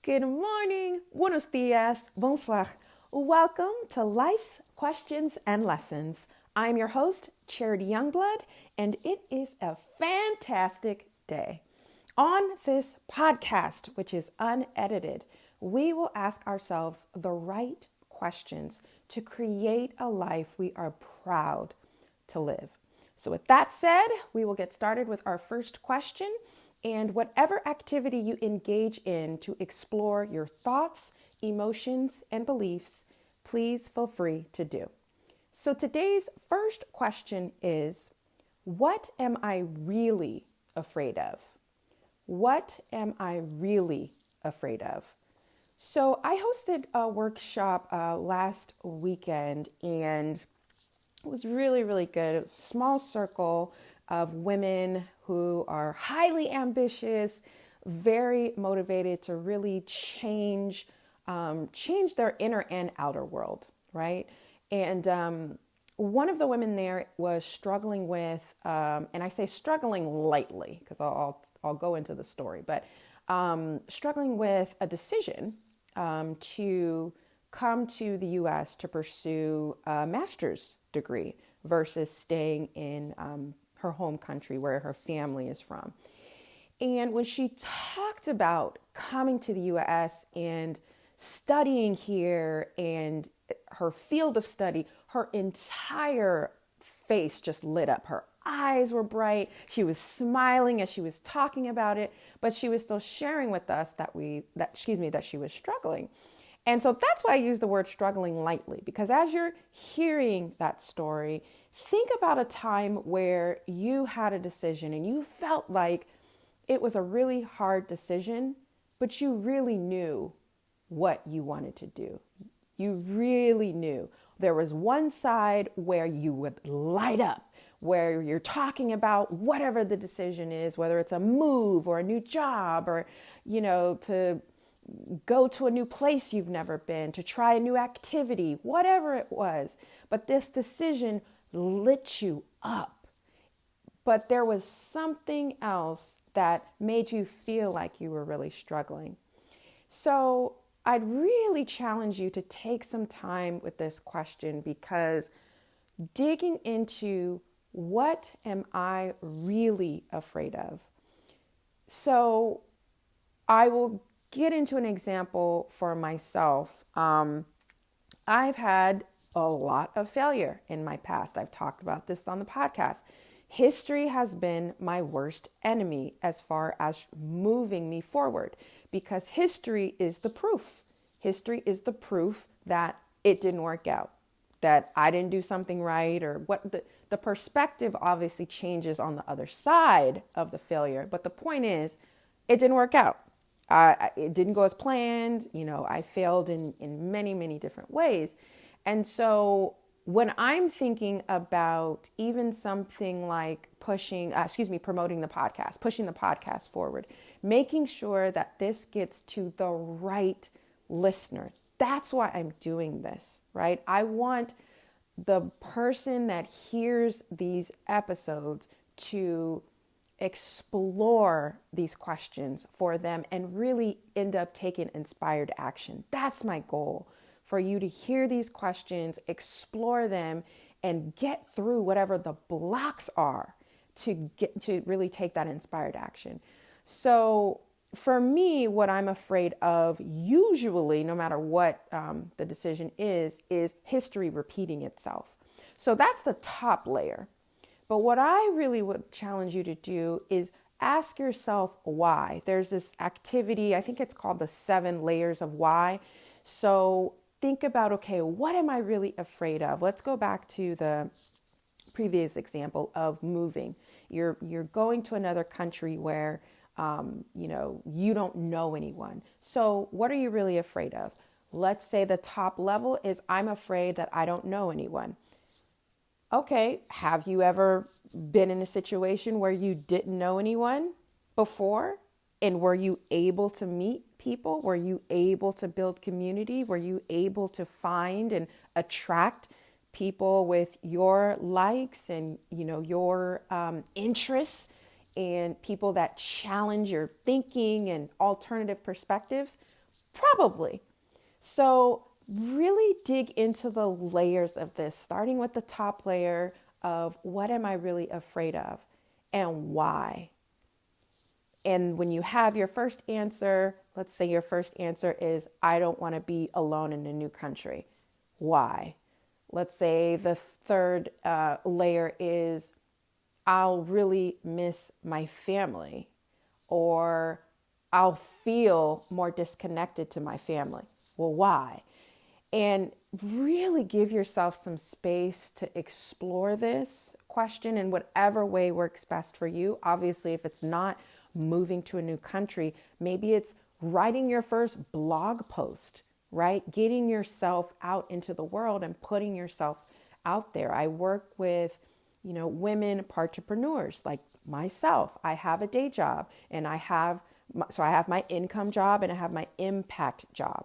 Good morning, buenos dias, bonsoir. Welcome to Life's Questions and Lessons. I'm your host, Charity Youngblood, and it is a fantastic day. On this podcast, which is unedited, we will ask ourselves the right questions to create a life we are proud to live. So with that said, we will get started with our first question. And whatever activity you engage in to explore your thoughts, emotions, and beliefs, please feel free to do. So today's first question is, what am I really afraid of? What am I really afraid of? So I hosted a workshop last weekend, and it was really, really good. It was a small circle of women who are highly ambitious, very motivated to really change their inner and outer world, right? And one of the women there was struggling with, and I say struggling lightly because I'll go into the story, but struggling with a decision to come to the U.S. to pursue a master's degree versus staying in her home country where her family is from. And when she talked about coming to the U.S. and studying here and her field of study, her entire face just lit up. Her eyes were bright. She was smiling as she was talking about it, but she was still sharing with us that she was struggling. And so that's why I use the word struggling lightly, because as you're hearing that story, think about a time where you had a decision and you felt like it was a really hard decision, but you really knew what you wanted to do. You really knew. There was one side where you would light up, where you're talking about whatever the decision is, whether it's a move or a new job or, to go to a new place you've never been, to try a new activity, whatever it was. But this decision lit you up. But there was something else that made you feel like you were really struggling. So I'd really challenge you to take some time with this question, because digging into what am I really afraid of? So I will get into an example for myself. I've had a lot of failure in my past. I've talked about this on the podcast. History has been my worst enemy as far as moving me forward, because history is the proof. History is the proof that it didn't work out, that I didn't do something right, or what the perspective obviously changes on the other side of the failure. But the point is, it didn't work out. It didn't go as planned. I failed in many, many different ways. And so when I'm thinking about even something like promoting the podcast, pushing the podcast forward, making sure that this gets to the right listener, that's why I'm doing this, right? I want the person that hears these episodes to explore these questions for them and really end up taking inspired action. That's my goal, for you to hear these questions, explore them, and get through whatever the blocks are to get to really take that inspired action. So for me, what I'm afraid of usually, no matter what the decision is history repeating itself. So that's the top layer. But what I really would challenge you to do is ask yourself why. There's this activity, I think it's called the 7 layers of why. So think about, okay, what am I really afraid of? Let's go back to the previous example of moving. You're going to another country where, you don't know anyone. So what are you really afraid of? Let's say the top level is, I'm afraid that I don't know anyone. Okay, have you ever been in a situation where you didn't know anyone before? And were you able to meet people? Were you able to build community? Were you able to find and attract people with your likes and, your interests, and people that challenge your thinking and alternative perspectives? Probably. So really dig into the layers of this, starting with the top layer of what am I really afraid of and why? And when you have your first answer, let's say your first answer is, I don't want to be alone in a new country. Why? Let's say the third layer is, I'll really miss my family, or I'll feel more disconnected to my family. Well, why? And really give yourself some space to explore this question in whatever way works best for you. Obviously, if it's not moving to a new country, maybe it's writing your first blog post, right? Getting yourself out into the world and putting yourself out there. I work with, women entrepreneurs like myself. I have a day job and I have my income job and I have my impact job.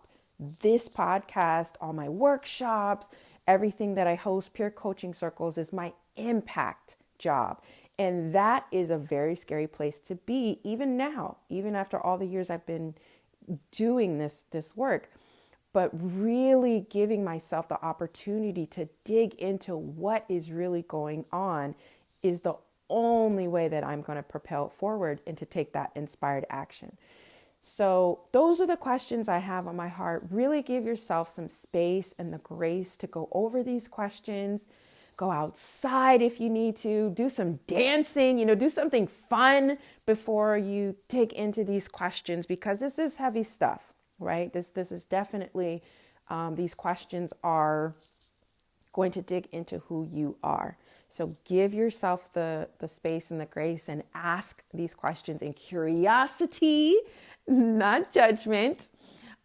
This podcast, all my workshops, everything that I host, peer coaching circles, is my impact job. And that is a very scary place to be, even now, even after all the years I've been doing this work. But really giving myself the opportunity to dig into what is really going on is the only way that I'm going to propel forward and to take that inspired action. So those are the questions I have on my heart. Really give yourself some space and the grace to go over these questions. Go outside if you need to, do some dancing, do something fun before you dig into these questions, because this is heavy stuff, right? This is definitely, these questions are going to dig into who you are. So give yourself the space and the grace and ask these questions in curiosity, not judgment.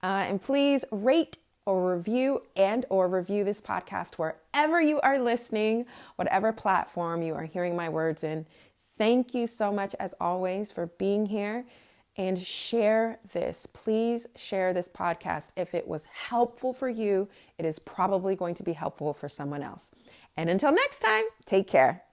And please rate or review this podcast wherever you are listening, whatever platform you are hearing my words in. Thank you so much, as always, for being here, and share this. Please share this podcast. If it was helpful for you, it is probably going to be helpful for someone else. And until next time, take care.